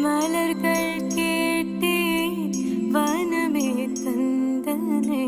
மலர்கள் கேட்டேன் வனமே தந்தனை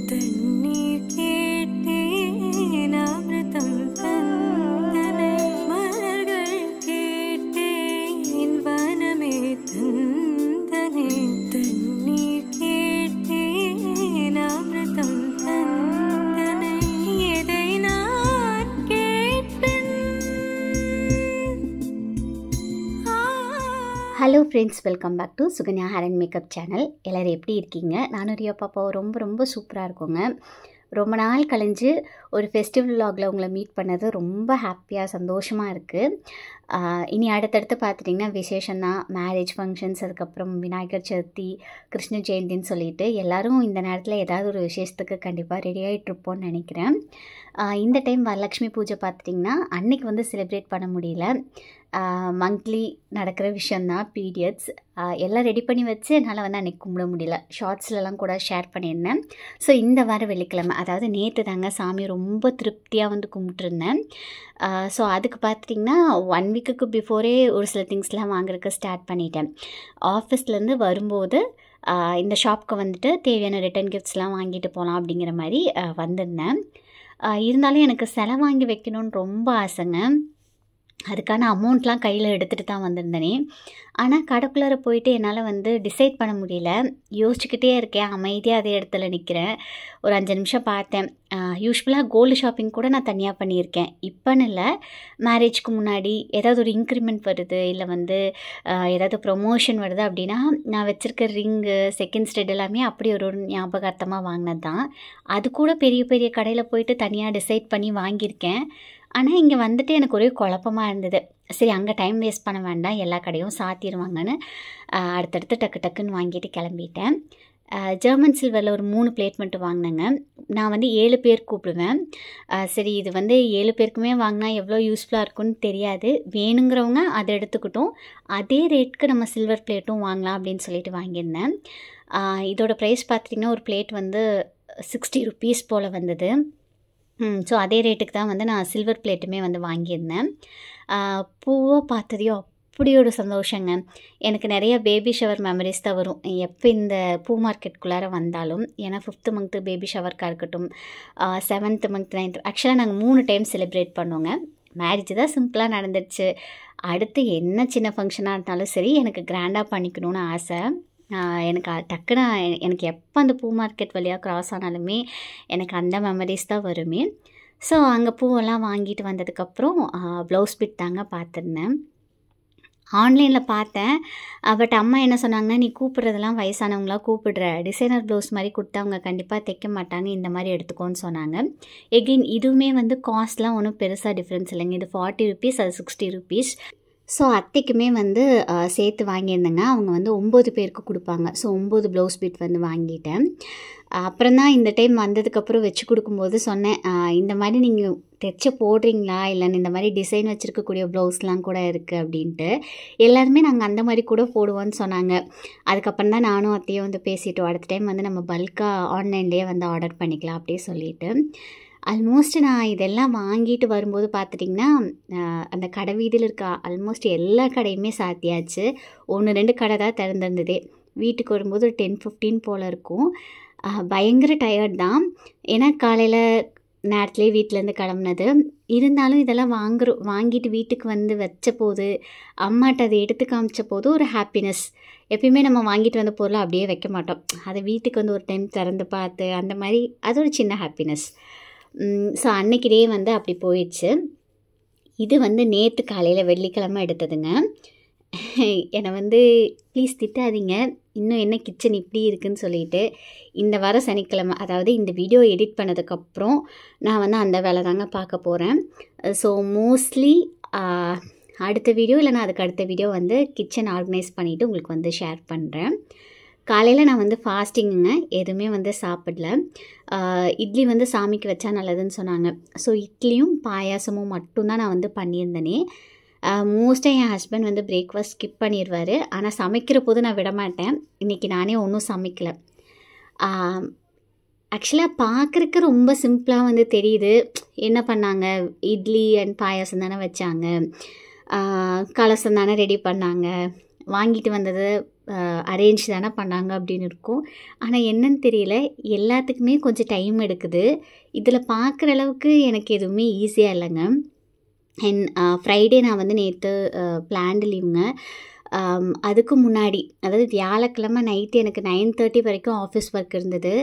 தண்ணீர் கேட்டேன் அமிர்தம் தந்தனை மலர்கள் கேட்டேன் வனமே தந்தனை தண்ணீர் கேட்டேன் அமிர்தம் தந்தனை எதை நான் கேட்பேன். Hello friends, welcome back to Sukanya hair and makeup channel. எல்லோரும் எப்படி இருக்கீங்க? நானும் ரியா பாப்பா ரொம்ப சூப்பராக இருக்குங்க. ரொம்ப நாள் கழிஞ்சு ஒரு ஃபெஸ்டிவல் vlogல உங்களை மீட் பண்ணது ரொம்ப ஹாப்பியாக சந்தோஷமாக இருக்குது. இனி அடுத்தடுத்து பார்த்துட்டிங்கன்னா விசேஷம்தான், மேரேஜ் ஃபங்க்ஷன்ஸ், அதுக்கப்புறம் விநாயகர் சதுர்த்தி, கிருஷ்ண ஜெயந்தின்னு சொல்லிட்டு எல்லோரும் இந்த நேரத்தில் ஏதாவது ஒரு விசேஷத்துக்கு கண்டிப்பாக ரெடி ஆகிட்ருப்போன்னு நினைக்கிறேன். இந்த டைம் வரலட்சுமி பூஜை பார்த்துட்டிங்கன்னா அன்றைக்கி வந்து செலிப்ரேட் பண்ண முடியல. மந்த்லி நடக்கிற விஷயந்தான் பீரியட்ஸ், எல்லாம் ரெடி பண்ணி வச்சு என்னால் வந்து அன்றைக்கி கும்பிட முடியல. ஷார்ட்ஸ்லலாம் கூட ஷேர் பண்ணியிருந்தேன். ஸோ இந்த வாரம் வெள்ளிக்கிழமை, அதாவது நேற்று தாங்க சாமி ரொம்ப திருப்தியாக வந்து கும்பிட்டுருந்தேன். ஸோ அதுக்கு பார்த்துட்டிங்கன்னா 1 வீக்குக்கு பிஃபோரே ஒரு சில திங்ஸ்லாம் வாங்குறதுக்கு ஸ்டார்ட் பண்ணிட்டேன். ஆஃபீஸ்லேருந்து வரும்போது இந்த ஷாப்புக்கு வந்துட்டு தேவையான ரிட்டன் கிஃப்ட்ஸ்லாம் வாங்கிட்டு போகலாம் அப்படிங்கிற மாதிரி வந்திருந்தேன். இருந்தாலும் எனக்கு செலவு வாங்கி வைக்கணும்னு ரொம்ப ஆசைங்க. அதுக்கான அமௌண்ட்லாம் கையில் எடுத்துகிட்டு தான் வந்திருந்தேனே. ஆனால் கடைக்குள்ளார போயிட்டு என்னால் வந்து டிசைட் பண்ண முடியல. யோசிச்சுக்கிட்டே இருக்கேன், அமைதியாக அதே இடத்துல நிற்கிறேன். ஒரு 5 நிமிஷம் பார்த்தேன். யூஸ்வலாக கோல்டு ஷாப்பிங் கூட நான் தனியாக பண்ணியிருக்கேன். இப்போன்னு இல்லை, மேரேஜ்க்கு முன்னாடி ஏதாவது ஒரு இன்க்ரிமெண்ட் வருது, இல்லை வந்து ஏதாவது ப்ரொமோஷன் வருது அப்படின்னா நான் வச்சுருக்க ரிங்கு, செகண்ட் ஸ்டெட் எல்லாமே அப்படி ஒரு ஞாபகார்த்தமாக வாங்கினது தான். அது கூட பெரிய பெரிய கடையில் போயிட்டு தனியாக டிசைட் பண்ணி வாங்கியிருக்கேன். ஆனால் இங்கே வந்துட்டு எனக்கு ஒரே குழப்பமாக இருந்தது. சரி, அங்கே டைம் வேஸ்ட் பண்ண வேண்டாம், எல்லா கடையும் சாத்திடுவாங்கன்னு அடுத்தடுத்து டக்குன்னு வாங்கிட்டு கிளம்பிட்டேன். ஜெர்மன் சில்வரில் ஒரு 3 பிளேட் மட்டும் வாங்கினேங்க. நான் வந்து 7 பேர் கூப்பிடுவேன். சரி, இது வந்து 7 பேருக்குமே வாங்கினா எவ்வளோ யூஸ்ஃபுல்லாக இருக்குன்னு தெரியாது, வேணுங்கிறவங்க அதை எடுத்துக்கிட்டோம், அதே ரேட்டுக்கு நம்ம சில்வர் பிளேட்டும் வாங்கலாம் அப்படின்னு சொல்லிட்டு வாங்கியிருந்தேன். இதோட ப்ரைஸ் பார்த்திங்கன்னா ஒரு பிளேட் வந்து 60 ருபீஸ் போல் வந்தது. ஸோ அதே ரேட்டுக்கு தான் வந்து நான் சில்வர் பிளேட்டுமே வந்து வாங்கியிருந்தேன். பூவை பார்த்ததையும் அப்படி ஒரு சந்தோஷங்க. எனக்கு நிறைய பேபி ஷவர் மெமரிஸ் தான் வரும் எப்போ இந்த பூ மார்க்கெட்டுக்குள்ளார வந்தாலும். ஏன்னா 5th மந்த்து பேபி ஷவர்க்காக இருக்கட்டும், 7th மந்த், 9th, ஆக்சுவலாக நாங்கள் 3 டைம் செலிப்ரேட் பண்ணுவோங்க. மேரேஜ் தான் சிம்பிளாக நடந்துடுச்சு. அடுத்து என்ன சின்ன ஃபங்க்ஷனாக இருந்தாலும் சரி, எனக்கு கிராண்டாக பண்ணிக்கணும்னு ஆசை. எனக்கு டக்குன்னு எனக்கு எப்போ அந்த பூ மார்க்கெட் வழியாக க்ராஸ் ஆனாலுமே எனக்கு அந்த மெமரிஸ் தான் வருமே. ஸோ அங்கே பூவெல்லாம் வாங்கிட்டு வந்ததுக்கப்புறம் ப்ளவுஸ் பிட் தாங்க பார்த்துருந்தேன். ஆன்லைனில் பார்த்தேன். பட் அம்மா என்ன சொன்னாங்கன்னா, நீ கூப்பிட்றதெல்லாம் வயசானவங்களாம் கூப்பிடுற, டிசைனர் ப்ளவுஸ் மாதிரி கொடுத்தா அவங்க கண்டிப்பாக தைக்க மாட்டாங்க, இந்த மாதிரி எடுத்துக்கோன்னு சொன்னாங்க. எகெயின் இதுவுமே வந்து காஸ்ட்லாம் ஒன்றும் பெருசாக டிஃப்ரென்ஸ் இல்லைங்க. இது 40 ருபீஸ், அது 60 ருபீஸ். ஸோ அத்தைக்குமே வந்து சேர்த்து வாங்கியிருந்தேங்க. அவங்க வந்து 9 பேருக்கு கொடுப்பாங்க. ஸோ 9 ப்ளவுஸ் பிட் வந்து வாங்கிட்டேன். அப்புறம் தான் இந்த டைம் வந்ததுக்கப்புறம் வச்சு கொடுக்கும்போது சொன்னேன், இந்த மாதிரி நீங்கள் தைச்ச போடுறீங்களா, இல்லைன்னு இந்த மாதிரி டிசைன் வச்சுருக்கக்கூடிய ப்ளவுஸ்லாம் கூட இருக்குது அப்படின்ட்டு. எல்லாருமே நாங்கள் அந்த மாதிரி கூட போடுவோன்னு சொன்னாங்க. அதுக்கப்புறம் தான் நானும் அத்தையும் வந்து பேசிட்டோம், அடுத்த டைம் வந்து நம்ம பல்காக ஆன்லைன்லேயே வந்து ஆர்டர் பண்ணிக்கலாம் அப்படியே சொல்லிட்டு. ஆல்மோஸ்ட் நான் இதெல்லாம் வாங்கிட்டு வரும்போது பார்த்துட்டிங்கன்னா அந்த கடை வீதியில் இருக்க ஆல்மோஸ்ட் எல்லா கடையுமே சாத்தியாச்சு. 1-2 கடை தான் திறந்திருந்ததே. வீட்டுக்கு வரும்போது ஒரு 10-15 போல் இருக்கும். பயங்கர டயர்ட் தான், ஏன்னா காலையில் நேரத்துலேயே வீட்டிலேருந்து கிளம்புனது. இருந்தாலும் இதெல்லாம் வாங்கிட்டு வீட்டுக்கு வந்து வச்ச போது, அம்மாட்ட அதை எடுத்து காமிச்ச போது ஒரு ஹாப்பினஸ். எப்பயுமே நம்ம வாங்கிட்டு வந்த பொருளை அப்படியே வைக்க மாட்டோம், அதை வீட்டுக்கு வந்து ஒரு டைம் திறந்து பார்த்து அந்த மாதிரி, அது ஒரு சின்ன ஹாப்பினஸ். ஸோ அன்றைக்கிடே வந்து அப்படி போயிடுச்சு. இது வந்து நேற்று காலையில் வெள்ளிக்கிழமை எடுத்ததுங்க. என்னை வந்து ப்ளீஸ் திட்டாதீங்க, இன்னும் என்ன கிச்சன் இப்படி இருக்குதுன்னு சொல்லிட்டு. இந்த வாரம் சனிக்கிழமை, அதாவது இந்த வீடியோ எடிட் பண்ணதுக்கப்புறம் நான் வந்து அந்த வேலை தாங்க பார்க்க போகிறேன். ஸோ மோஸ்ட்லி அடுத்த வீடியோ இல்லைனா அதுக்கு அடுத்த வீடியோ வந்து கிச்சன் ஆர்கனைஸ் பண்ணிவிட்டு உங்களுக்கு வந்து ஷேர் பண்ணுறேன். காலையில் நான் வந்து ஃபாஸ்டிங்குங்க, எதுவுமே வந்து சாப்பிடல. இட்லி வந்து சாமிக்கு வச்சா நல்லதுன்னு சொன்னாங்க. ஸோ இட்லியும் பாயாசமும் மட்டும்தான் நான் வந்து பண்ணியிருந்தேனே. மோஸ்ட்டாக என் ஹஸ்பண்ட் வந்து பிரேக்ஃபாஸ்ட் ஸ்கிப் பண்ணிடுவார். ஆனால் சமைக்கிற போது நான் விடமாட்டேன். இன்றைக்கி நானே ஒன்றும் சமைக்கலை. ஆக்சுவலாக பார்க்குறக்கு ரொம்ப சிம்பிளாக வந்து தெரியுது. என்ன பண்ணாங்க, இட்லி அண்ட் பாயாசம் தானே வச்சாங்க, கலசம் தானே ரெடி பண்ணாங்க, வாங்கிட்டு வந்தது அரேஞ்ச் தானே பண்ணாங்க அப்படின்னு இருக்கும். ஆனால் என்னன்னு தெரியல, எல்லாத்துக்குமே கொஞ்சம் டைம் எடுக்குது. இதில் பார்க்குற அளவுக்கு எனக்கு எதுவுமே ஈஸியாக இல்லைங்க. அண்ட் ஃப்ரைடே நான் வந்து நேற்று பிளான்டு லீவுங்க. அதுக்கு முன்னாடி, அதாவது வியாழக்கிழமை நைட்டு எனக்கு 9:30 வரைக்கும் ஆஃபீஸ் ஒர்க் இருந்தது.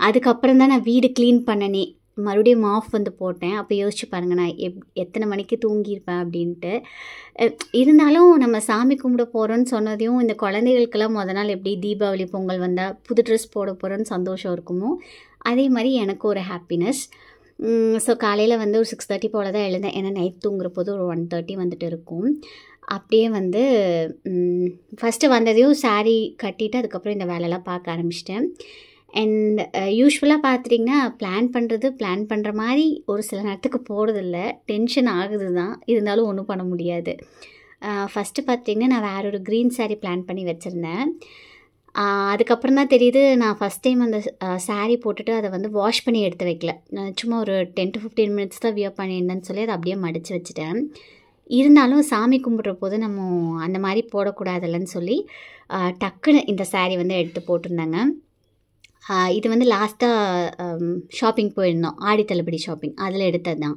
அதுக்கப்புறம் தான் நான் வீடு க்ளீன் பண்ணனே. மறுபடியும் ஆஃப் வந்து போட்டேன். அப்போ யோசிச்சு பாருங்கள், நான் எத்தனை மணிக்கு தூங்கியிருப்பேன் அப்படின்ட்டு. இருந்தாலும் நம்ம சாமி கும்பிட போகிறோன்னு சொன்னதையும், இந்த குழந்தைகளுக்கெல்லாம் முத நாள் எப்படி தீபாவளி பொங்கல் வந்தால் புது ட்ரெஸ் போட போகிறோன்னு சந்தோஷம் இருக்குமோ, அதே மாதிரி எனக்கு ஒரு ஹாப்பினஸ். ஸோ காலையில் வந்து ஒரு 6:30 போல் தான் எழுந்தேன். ஏன்னா நைட் தூங்குற போது ஒரு 1:30 வந்துட்டு இருக்கும். அப்படியே வந்து ஃபஸ்ட்டு வந்ததையும் சாரீ கட்டிட்டு அதுக்கப்புறம் இந்த வேலையெல்லாம் பார்க்க ஆரம்பிச்சிட்டேன். அண்ட் யூஸ்வலாக பார்த்துட்டிங்கன்னா பிளான் பண்ணுற மாதிரி ஒரு சில நேரத்துக்கு போகிறதில்ல. டென்ஷன் ஆகுது தான், இருந்தாலும் ஒன்றும் பண்ண முடியாது. ஃபஸ்ட்டு பார்த்திங்கன்னா நான் வேறு ஒரு க்ரீன் சாரீ பிளான் பண்ணி வச்சுருந்தேன். அதுக்கப்புறம் தான் தெரியுது, நான் ஃபஸ்ட் டைம் அந்த சாரீ போட்டுட்டு அதை வந்து வாஷ் பண்ணி எடுத்து வைக்கல. நான் சும்மா ஒரு 10 to 15 minutes தான் வியர் பண்ணியிருந்தேன்னு சொல்லி அதை அப்படியே மடித்து வச்சுட்டேன். இருந்தாலும் சாமி கும்பிட்ற போது நம்ம அந்த மாதிரி போடக்கூடாதுல்லன்னு சொல்லி டக்குன்னு இந்த சாரீ வந்து எடுத்து போட்டிருந்தாங்க. இது வந்து லாஸ்ட்டாக ஷாப்பிங் போயிருந்தோம், ஆடி தள்ளுபடி ஷாப்பிங், அதில் எடுத்தது தான்.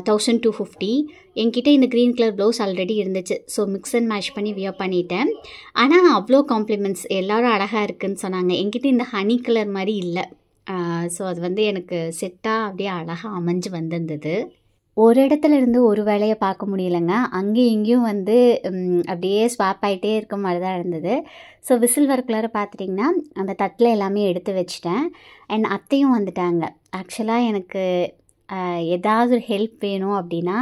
1250. என்கிட்ட இந்த க்ரீன் கலர் ப்ளவுஸ் ஆல்ரெடி இருந்துச்சு. ஸோ மிக்ஸ் அண்ட் மேஷ் பண்ணி வியர் பண்ணிட்டேன். ஆனால் அவ்வளோ காம்ப்ளிமெண்ட்ஸ், எல்லோரும் அழகாக இருக்குதுன்னு சொன்னாங்க. என்கிட்ட இந்த ஹனி கலர் மாதிரி இல்லை. ஸோ அது வந்து எனக்கு செட்டாக அப்படியே அழகாக அமைஞ்சு வந்திருந்தது. ஒரு இடத்துல இருந்து ஒரு வேலையை பார்க்க முடியலைங்க. அங்கேயும் இங்கேயும் வந்து அப்படியே ஸ்வாப் ஆகிட்டே இருக்க மாதிரி தான் இருந்தது. ஸோ விசில் ஒர்க்கில் பார்த்துட்டிங்கன்னா அந்த தட்டில் எல்லாமே எடுத்து வச்சிட்டேன். அண்ட் அத்தையும் வந்துட்டாங்க. ஆக்சுவலாக எனக்கு ஏதாவது ஒரு ஹெல்ப் வேணும் அப்படின்னா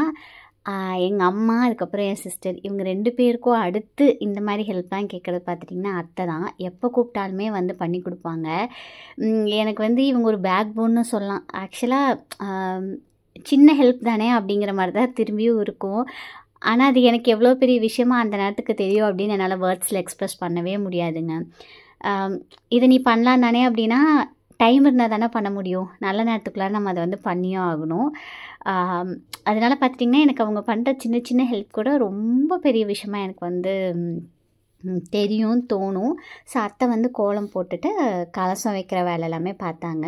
எங்கள் அம்மா, அதுக்கப்புறம் என் சிஸ்டர், இவங்க 2 பேருக்கும் அடுத்து இந்த மாதிரி ஹெல்ப்லாம் கேட்குறது பார்த்துட்டிங்கன்னா அத்தை தான். எப்போ கூப்பிட்டாலுமே வந்து பண்ணி கொடுப்பாங்க. எனக்கு வந்து இவங்க ஒரு பேக் போன்னு சொல்லலாம். ஆக்சுவலாக சின்ன ஹெல்ப் தானே அப்படிங்கிற மாதிரி தான் திரும்பியும் இருக்கும். ஆனால் அது எனக்கு எவ்வளோ பெரிய விஷயமா அந்த நேரத்துக்கு தெரியும் அப்படின்னு என்னால் வேர்ட்ஸில் எக்ஸ்ப்ரெஸ் பண்ணவே முடியாதுங்க. இதை நீ பண்ணலாம் தானே அப்படின்னா, டைம் இருந்தால் தானே பண்ண முடியும். நல்ல நேரத்துக்குள்ளார நம்ம அதை வந்து பண்ணியும் ஆகணும். அதனால் பார்த்துட்டிங்கன்னா எனக்கு அவங்க பண்ணுற சின்ன சின்ன ஹெல்ப் கூட ரொம்ப பெரிய விஷயமா எனக்கு வந்து தெரியும், தோணும். ஸோ அத்தை வந்து கோலம் போட்டுட்டு கலசம் வைக்கிற வேலை எல்லாமே பார்த்தாங்க.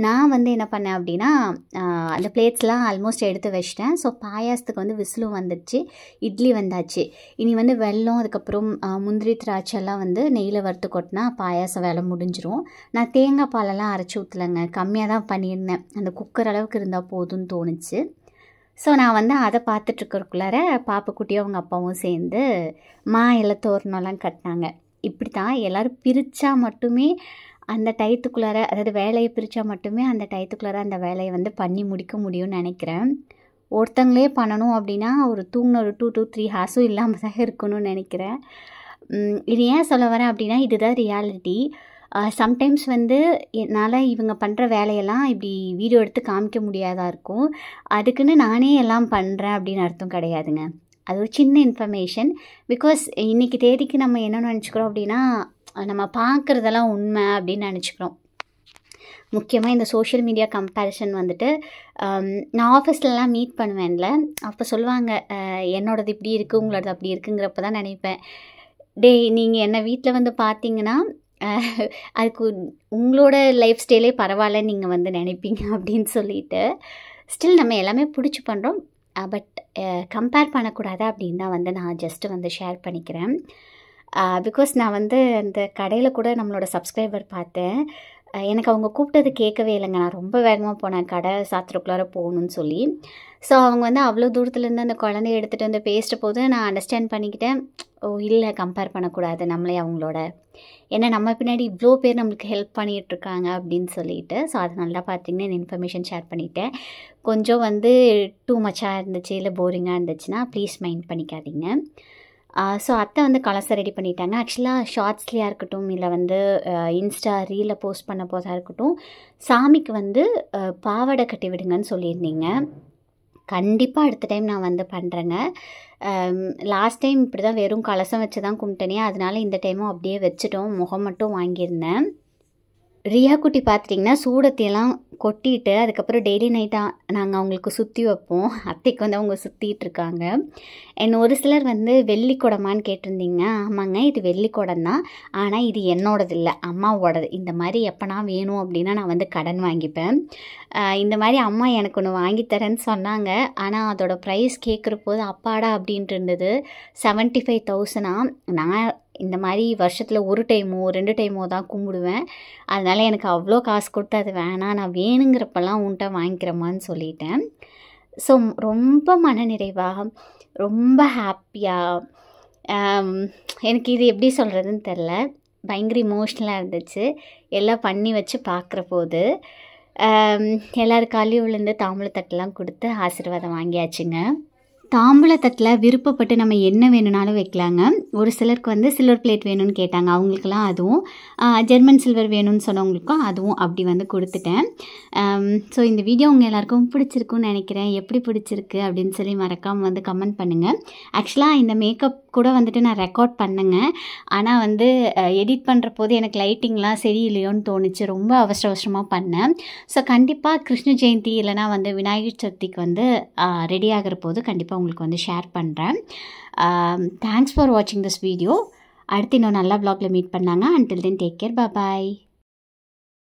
நான் வந்து என்ன பண்ணேன் அப்படின்னா, அந்த பிளேட்ஸ்லாம் ஆல்மோஸ்ட் எடுத்து வச்சிட்டேன். ஸோ பாயாசத்துக்கு வந்து விசிலும் வந்துடுச்சு, இட்லி வந்தாச்சு. இனி வந்து வெல்லம், அதுக்கப்புறம் முந்திரி திராட்சைலாம் வந்து நெய்யில் வறுத்து கொட்டினா பாயாசம் வேலை முடிஞ்சிரும். நான் தேங்காய் பாலெல்லாம் அரைச்சி ஊற்றலைங்க, கம்மியாக தான் பண்ணியிருந்தேன். அந்த குக்கர் அளவுக்கு இருந்தால் போதும்னு தோணுச்சு. ஸோ நான் வந்து அதை பார்த்துட்ருக்கிறக்குள்ளார பாப்புக்குட்டியும் அவங்க அப்பாவும் சேர்ந்து இலை தோரணம்லாம் கட்டினாங்க. இப்படி தான் எல்லோரும் பிரித்தா மட்டுமே அந்த டயத்துக்குள்ளார, அதாவது வேலையை பிரித்தா மட்டுமே அந்த டயத்துக்குள்ளார அந்த வேலையை வந்து பண்ணி முடிக்க முடியும்னு நினைக்கிறேன். ஒருத்தங்களே பண்ணணும் அப்படின்னா ஒரு தூங்கின ஒரு 2 to 3 ஹார்ஸும் இல்லாமல் தான் இருக்கணும்னு நினைக்கிறேன். இது ஏன் சொல்ல வரேன் அப்படின்னா, இதுதான் ரியாலிட்டி. சம்டைம்ஸ் வந்து என்னால் இவங்க பண்ணுற வேலையெல்லாம் இப்படி வீடியோ எடுத்து காமிக்க முடியாதா இருக்கும். அதுக்குன்னு நானே எல்லாம் பண்ணுறேன் அப்படின்னு அர்த்தம் கிடையாதுங்க. அது ஒரு சின்ன இன்ஃபர்மேஷன். பிகாஸ் இன்றைக்கி தேதிக்கு நம்ம என்ன நினச்சிக்கிறோம் அப்படின்னா, நம்ம பார்க்குறதெல்லாம் உண்மை அப்படின்னு நினச்சிக்கிறோம். முக்கியமாக இந்த சோஷியல் மீடியா கம்பேரிசன் வந்துட்டு, நான் ஆஃபீஸ்லலாம் மீட் பண்ணுவேன்ல, அப்போ சொல்லுவாங்க என்னோடது இப்படி இருக்குது, உங்களோடது அப்படி இருக்குங்கிறப்ப தான் நினைப்பேன், நீங்கள் என்னை வீட்டில் வந்து பார்த்தீங்கன்னா அதுக்கு உங்களோட லைஃப் ஸ்டைலே பரவாயில்ல நீங்கள் வந்து நினைப்பீங்க அப்படின்னு சொல்லிட்டு. ஸ்டில் நம்ம எல்லாமே பிடிச்சி பண்ணுறோம். பட் கம்பேர் பண்ணக்கூடாது அப்படின்னு தான் வந்து நான் ஜஸ்ட்டு வந்து ஷேர் பண்ணிக்கிறேன். பிகாஸ் நான் வந்து அந்த கடையில் கூட நம்மளோட சப்ஸ்கிரைபர் பார்த்தேன். எனக்கு அவங்க கூப்பிட்டது கேட்கவே இல்லைங்க. நான் ரொம்ப வேகமாக போனேன், கடை சாத்திரக்குள்ளார போகணுன்னு சொல்லி. ஸோ அவங்க வந்து அவ்வளோ தூரத்துலேருந்து அந்த குழந்தைய எடுத்துகிட்டு வந்து பேசுகிற போது நான் அண்டர்ஸ்டாண்ட் பண்ணிக்கிட்டேன், ஓ இல்லை கம்பேர் பண்ணக்கூடாது நம்மளே அவங்களோட, ஏன்னா நம்ம பின்னாடி இவ்வளோ பேர் நம்மளுக்கு ஹெல்ப் பண்ணிகிட்ருக்காங்க அப்படின்னு சொல்லிட்டு. ஸோ அது நல்லா பார்த்திங்கன்னா இந்த இன்ஃபர்மேஷன் ஷேர் பண்ணிட்டேன். கொஞ்சம் வந்து டூ மச்சாக இருந்துச்சு, இல்லை போரிங்காக இருந்துச்சுன்னா ப்ளீஸ் மைண்ட் பண்ணிக்காதீங்க. ஸோ அத்தை வந்து கலசம் ரெடி பண்ணிட்டாங்க. ஆக்சுவலாக ஷார்ட்ஸ்லேயாக இருக்கட்டும், இல்லை வந்து இன்ஸ்டா ரீலில் போஸ்ட் பண்ண போதாக இருக்கட்டும், சாமிக்கு வந்து பாவாடை கட்டி விடுங்கன்னு சொல்லியிருந்தீங்க. கண்டிப்பாக அடுத்த டைம் நான் வந்து பண்ணுறேங்க. லாஸ்ட் டைம் இப்படி தான் வெறும் கலசம் வச்சு தான் கும்பிட்டேனே, அதனால இந்த டைமும் அப்படியே வச்சுட்டோம், முகம் மட்டும் வாங்கியிருந்தேன். ரியா குட்டி பார்த்துட்டிங்கன்னா சூடத்தையெல்லாம் கொட்டிட்டு அதுக்கப்புறம் டெய்லி நைட்டாக நாங்கள் அவங்களுக்கு சுற்றி வைப்போம். அத்தைக்கு வந்து அவங்க சுற்றிட்டு இருக்காங்க. என்ன ஒரு சிலர் வந்து வெள்ளி குடமான்னு கேட்டிருந்தீங்க. ஆமாங்க, இது வெள்ளி குடம் தான். ஆனால் இது என்னோடது இல்லை, அம்மாவோடது. இந்த மாதிரி எப்போனா வேணும் அப்படின்னா நான் வந்து கடன் வாங்கிப்பேன். இந்த மாதிரி அம்மா எனக்கு ஒன்று வாங்கித்தரேன்னு சொன்னாங்க. ஆனால் அதோட ப்ரைஸ் கேட்குற போது அப்பாடா அப்படின்ட்டு இருந்தது. 75,000. நான் இந்த மாதிரி வருஷத்தில் 1 டைமோ 2 டைமோ தான் கும்பிடுவேன். அதனால் எனக்கு அவ்வளோ காசு கொடுத்து அது வேணாம், நான் வேணுங்கிறப்பெல்லாம் உன்ட்ட வாங்கிக்கிறேம்மான்னு சொல்லிட்டேன். ஸோ ரொம்ப மனநிறைவாக, ரொம்ப ஹாப்பியாக, எனக்கு இது எப்படி சொல்கிறதுன்னு தெரில, பயங்கர இமோஷ்னலாக இருந்துச்சு. எல்லாம் பண்ணி வச்சு பார்க்குற போது எல்லோரும் காலையும் விழுந்து தாம்பூலத்தட்டெலாம் கொடுத்து ஆசீர்வாதம் வாங்கியாச்சுங்க. தாம்பூலத்தட்டில் விருப்பப்பட்டு நம்ம என்ன வேணும்னாலும் வைக்கலாங்க. ஒரு சிலருக்கு வந்து சில்வர் பிளேட் வேணும்னு கேட்டாங்க, அவங்களுக்கெல்லாம் அதுவும், ஜெர்மன் சில்வர் வேணும்னு சொன்னவங்களுக்கும் அதுவும் அப்படி வந்து கொடுத்துட்டேன். ஸோ இந்த வீடியோ உங்கள் எல்லாருக்கும் பிடிச்சிருக்குன்னு நினைக்கிறேன். எப்படி பிடிச்சிருக்கு அப்படின்னு சொல்லி மறக்காமல் வந்து கமெண்ட் பண்ணுங்கள். ஆக்சுவலாக இந்த மேக்கப் கூட வந்துட்டு நான் ரெக்கார்ட் பண்ணேங்க. ஆனால் வந்து எடிட் பண்ணுற போது எனக்கு லைட்டிங்லாம் சரியில்லையோன்னு தோணுச்சு. ரொம்ப அவசரமாக பண்ணேன். ஸோ கண்டிப்பாக கிருஷ்ண ஜெயந்தி இல்லைனா வந்து விநாயகர் சதுர்த்திக்கு வந்து ரெடி ஆகிற போது கண்டிப்பாக உங்களுக்கு வந்து ஷேர் பண்ணுறேன். தேங்க்ஸ் ஃபார் வாட்சிங் திஸ் வீடியோ. அடுத்து இன்னும் நல்ல vlogல மீட் பண்ணாங்க. until then take care, bye bye.